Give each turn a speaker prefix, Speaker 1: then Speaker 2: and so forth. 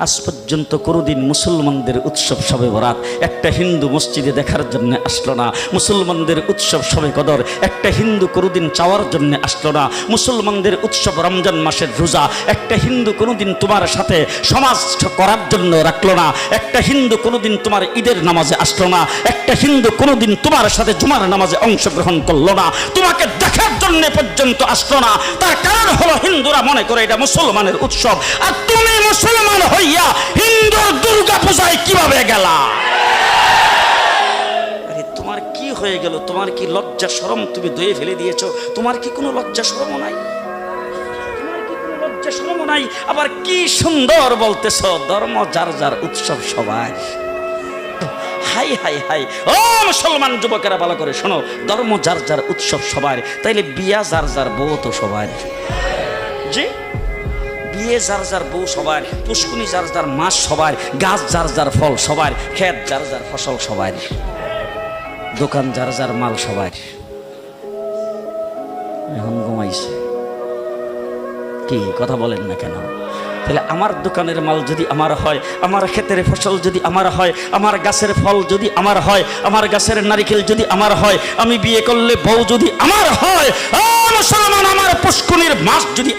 Speaker 1: আজ পর্যন্ত কোনোদিন মুসলমানদের উৎসব শবে বরাত একটা হিন্দু মসজিদে দেখার জন্য আসলো না, মুসলমানদের উৎসব শবে কদর একটা হিন্দু কোনোদিন চাওয়ার জন্য আসলো না, মুসলমানদের উৎসব রমজান মাসের রোজা একটা হিন্দু কোনোদিন তোমার সাথে সমাজ করার জন্য রাখলো না, একটা হিন্দু কোনোদিন তোমার ঈদের নামাজে আসলো না, একটা হিন্দু কোনোদিন তোমার সাথে জুমার নামাজে অংশগ্রহণ করলো না, তোমাকে দেখার জন্য পর্যন্ত আসলো না। তার কারণ হলো হিন্দুরা মনে করে এটা মুসলমানের উৎসব, আর তুমি মুসলমান হইয়া হিন্দুর দুর্গা পূজায় কিভাবে গেলা? আরে তোমার কি হয়ে গেল? তোমার কি লজ্জা শরম তুমি ধুয়ে ফেলে দিয়েছো? তোমার কি কোনো লজ্জা শরম নাই? লজ্জা শরম নাই? আবার কি সুন্দর বলতেছ, ধর্ম যার যার উৎসব সবাই। হাই হাই হাই, ও মুসলমান যুবকেরা ভালো করে শোনো, ধর্ম যার যার উৎসব সবার, তাইলে বিয়া যার যার বউ তো সবার। জি, বিয়ে যার যার বউ সবার, পুষ্কুনি যার যার মাস সবার, গাছ যার যার ফল সবার, ক্ষেত যার যার ফসল সবার, দোকান যার যার মাল সবার। এখন ঘুমাইছে কি কথা বলেন না কেন? তাহলে আমার দোকানের মাল যদি আমার হয়, আমার ক্ষেতের ফসল যদি আমার হয়, আমার গাছের ফল যদি আমার হয়, আমার গাছের নারিকেল যদি আমার হয়, আমি বিয়ে করলে বউ যদি আমার হয়, মুসলমান আমার পুষ্কুনির মাছ যদি